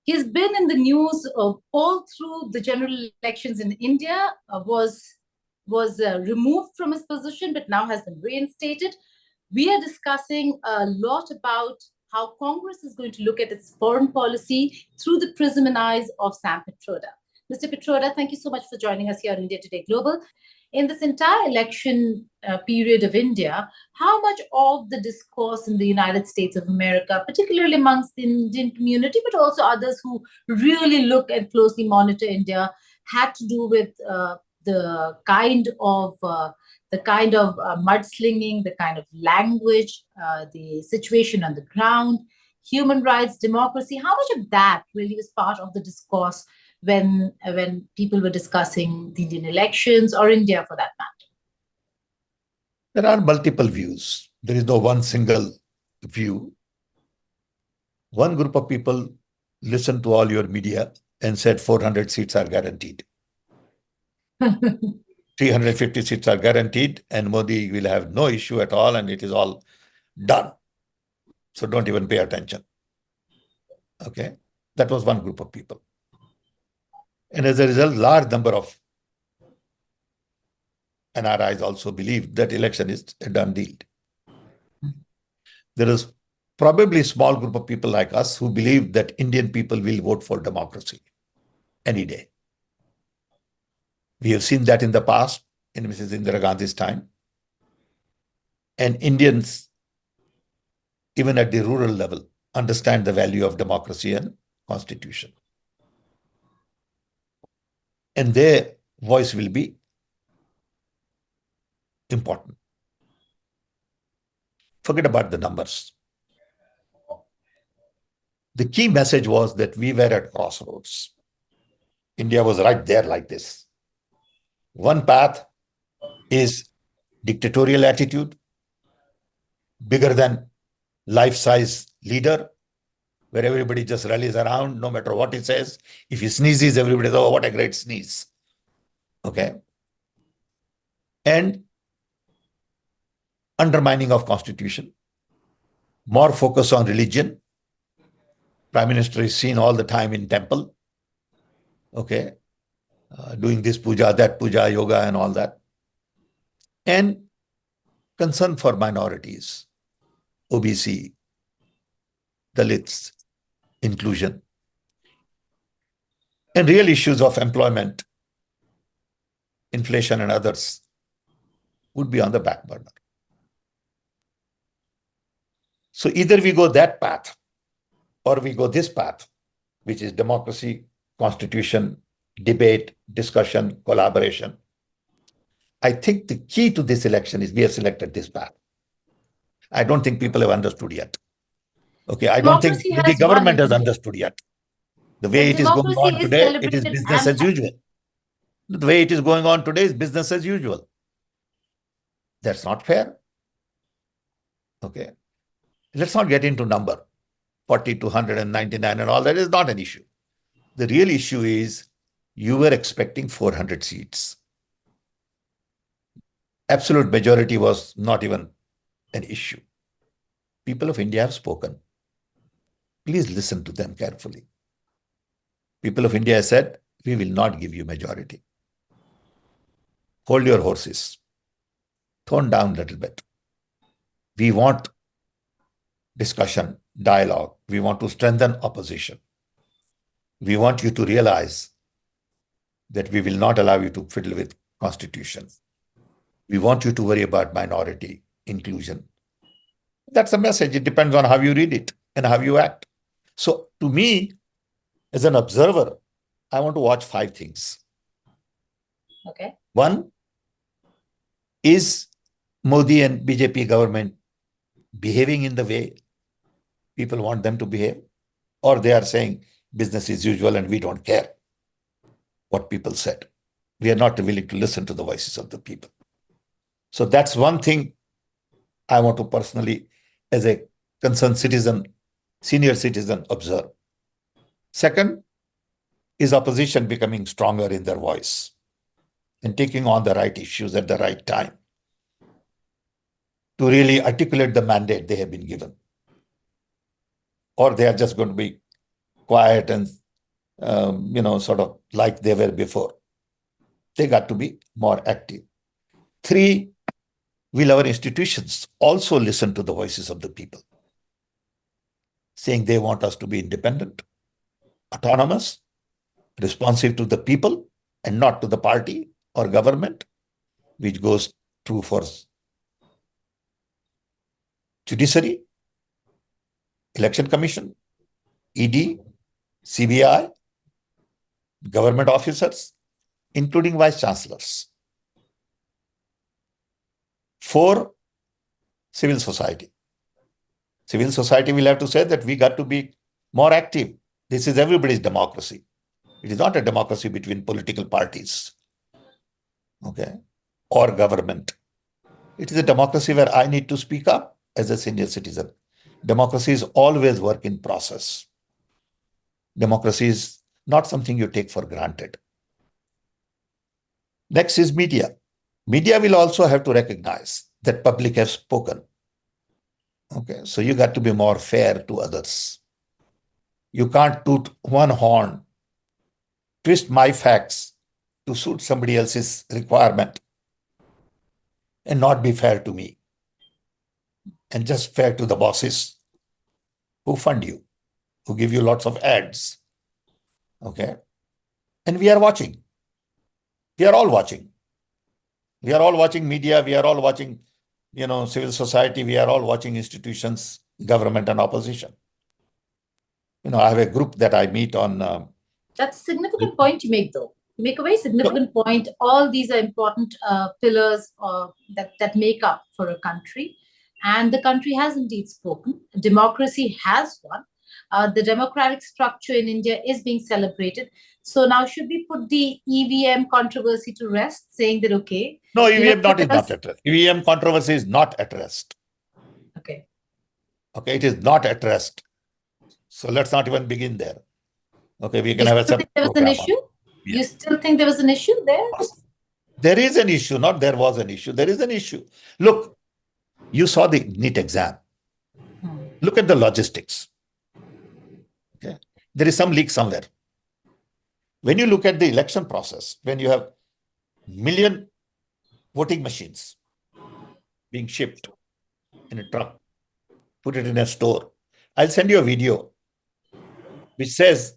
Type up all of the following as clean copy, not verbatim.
He's been in the news all through the general elections in India, was removed from his position, but now has been reinstated. We are discussing a lot about how Congress is going to look at its foreign policy through the prism and eyes of Sam Pitroda. Mr. Pitroda, thank you so much for joining us here on India Today Global. In this entire election period of India, how much of the discourse in the United States of America, particularly amongst the Indian community, but also others who really look and closely monitor India, had to do with the kind of mudslinging, the kind of language, the situation on the ground, human rights, democracy? How much of that really was part of the discourse when people were discussing the Indian elections or India for that matter? There are multiple views. There is no one single view. One group of people listened to all your media and said 400 seats are guaranteed. 350 seats are guaranteed and Modi will have no issue at all and it is all done. So don't even pay attention. Okay? That was one group of people. And as a result, large number of NRIs also believe that election is a done deal. There is probably a small group of people like us who believe that Indian people will vote for democracy any day. We have seen that in the past, in Mrs. Indira Gandhi's time. And Indians, even at the rural level, understand the value of democracy and constitution. And their voice will be important. Forget about the numbers. The key message was that we were at crossroads. India was right there like this. One path is dictatorial attitude, bigger than life-size leader, where everybody just rallies around no matter what he says. If he sneezes, everybody says, oh, what a great sneeze. Okay. And undermining of constitution, more focus on religion. Prime Minister is seen all the time in temple. Okay. Doing this puja, that puja, yoga and all that. And concern for minorities, OBC, Dalits, inclusion, and real issues of employment, inflation and others would be on the back burner. So either we go that path or we go this path, which is democracy, constitution, debate, discussion, collaboration. I think the key to this election is we have selected this path. I don't think people have understood yet. Okay, I don't think the government has understood yet. The way it is going on today, it is business as usual. The way it is going on today is business as usual. That's not fair. Okay. Let's not get into number. 40 to 199 and all that is not an issue. The real issue is you were expecting 400 seats. Absolute majority was not even an issue. People of India have spoken. Please listen to them carefully. People of India said, we will not give you majority. Hold your horses. Tone down a little bit. We want discussion, dialogue. We want to strengthen opposition. We want you to realize that we will not allow you to fiddle with constitution. We want you to worry about minority inclusion. That's a message. It depends on how you read it and how you act. So to me, as an observer, I want to watch 5 things. Okay. One, is Modi and BJP government behaving in the way people want them to behave? Or they are saying business as usual and we don't care what people said. We are not willing to listen to the voices of the people. So that's one thing I want to personally, as a concerned citizen, senior citizen, observe. Second, is opposition becoming stronger in their voice and taking on the right issues at the right time to really articulate the mandate they have been given? Or they are just going to be quiet and, sort of like they were before. They got to be more active. 3, will our institutions also listen to the voices of the people, saying they want us to be independent, autonomous, responsive to the people and not to the party or government, which goes true for judiciary, election commission, ED, CBI, government officers, including vice chancellors. 4, civil society. Civil society will have to say that we got to be more active. This is everybody's democracy. It is not a democracy between political parties, okay, or government. It is a democracy where I need to speak up as a senior citizen. Democracy is always work in process. Democracy is not something you take for granted. Next is media. Media will also have to recognize that public has spoken. Okay, so you got to be more fair to others. You can't toot one horn, twist my facts to suit somebody else's requirement and not be fair to me and just fair to the bosses who fund you, who give you lots of ads. Okay, and we are watching. We are all watching. We are all watching media. We are all watching, civil society. We are all watching institutions, government and opposition. I have a group that I meet on. That's a significant point you make, though. You make a very significant point. All these are important pillars that make up for a country. And the country has indeed spoken. Democracy has won. The democratic structure in India is being celebrated. So now should we put the EVM controversy to rest, saying that, okay. No, EVM is not at rest. EVM controversy is not at rest. Okay. Okay, it is not at rest. So let's not even begin there. Okay, we can have a separate program. There was an issue? You still think there was an issue there? There is an issue, not there was an issue. There is an issue. Look, you saw the NEET exam. Look at the logistics. Okay, there is some leak somewhere. When you look at the election process, when you have million voting machines being shipped in a truck, put it in a store. I'll send you a video which says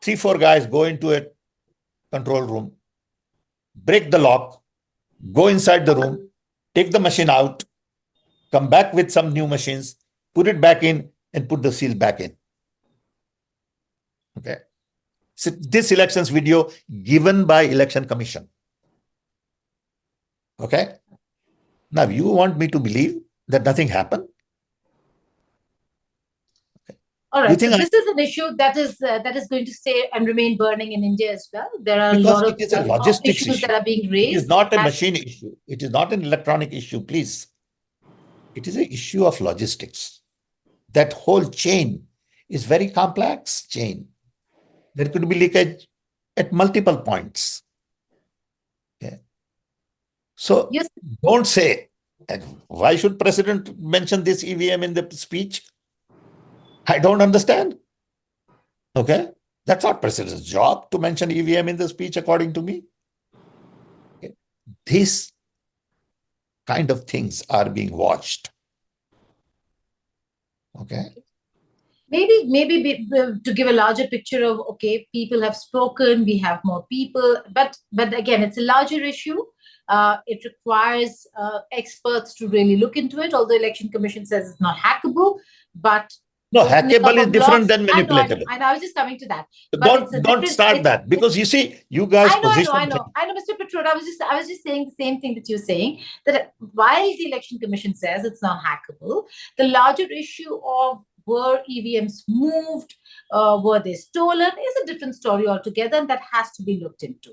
3-4 guys go into a control room, break the lock, go inside the room, take the machine out, come back with some new machines, put it back in and put the seal back in. Okay. So this elections video given by Election Commission. Okay. Now you want me to believe that nothing happened? Okay. All right. So this is an issue that is going to stay and remain burning in India as well. There are a lot of issues that are being raised. It is not a machine issue. It is not an electronic issue, please. It is an issue of logistics. That whole chain is very complex chain. There could be leakage at multiple points. Okay. So yes. Don't say, why should President mention this EVM in the speech? I don't understand. Okay. That's not President's job to mention EVM in the speech, according to me. Okay. These kind of things are being watched. Okay. Maybe to give a larger picture of, okay, people have spoken, we have more people, but again, it's a larger issue. It requires experts to really look into it, although Election Commission says it's not hackable, but no, hackable is different than manipulatable. I was just coming to that. Don't start that, because you see, you guys I know, Mr. Pitroda, I was just saying the same thing that you're saying, that while the Election Commission says it's not hackable, the larger issue of were EVMs moved, were they stolen, is a different story altogether, and that has to be looked into.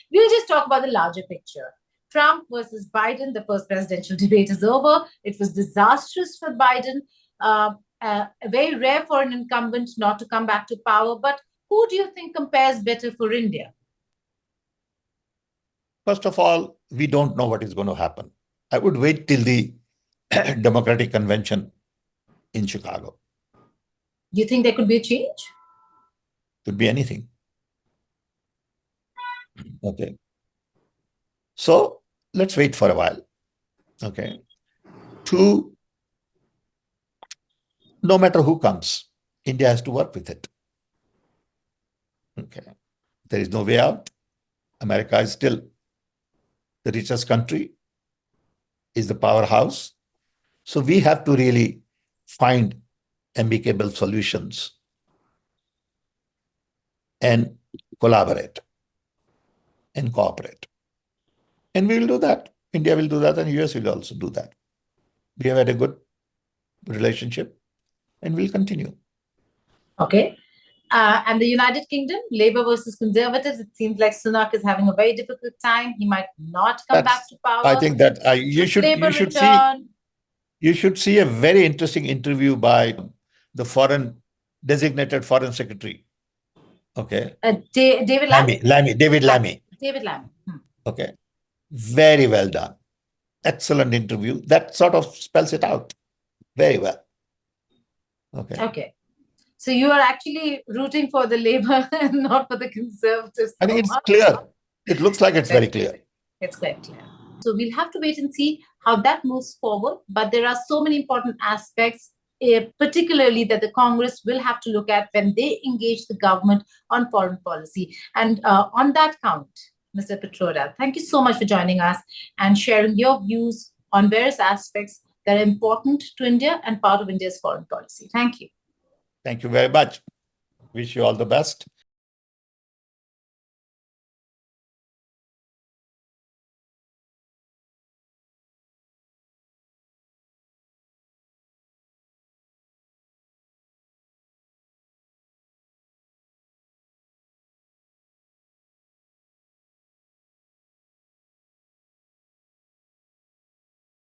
We'll just talk about the larger picture. Trump versus Biden, the first presidential debate is over. It was disastrous for Biden. Very rare for an incumbent not to come back to power. But who do you think compares better for India? First of all, we don't know what is going to happen. I would wait till the Democratic Convention in Chicago. You think there could be a change? Could be anything. Okay. So let's wait for a while. Okay. Two, no matter who comes, India has to work with it. Okay. There is no way out. America is still the richest country, is the powerhouse. So we have to really find amicable solutions and collaborate and cooperate. And we will do that. India will do that, and US will also do that. We have had a good relationship and we'll continue. Okay. And the United Kingdom, Labour versus Conservatives, it seems like Sunak is having a very difficult time. He might not come back to power. I think that you should see a very interesting interview by the designated foreign secretary. Okay. David Lammy. David Lammy. David Lammy. Okay. Very well done. Excellent interview. That sort of spells it out very well. Okay. Okay. So you are actually rooting for the Labour and not for the Conservatives. I think it's clear. It looks like it's very clear. It's quite clear. So we'll have to wait and see how that moves forward. But there are so many important aspects, particularly that the Congress will have to look at when they engage the government on foreign policy. And on that count, Mr. Pitroda, thank you so much for joining us and sharing your views on various aspects that are important to India and part of India's foreign policy. Thank you. Thank you very much. Wish you all the best.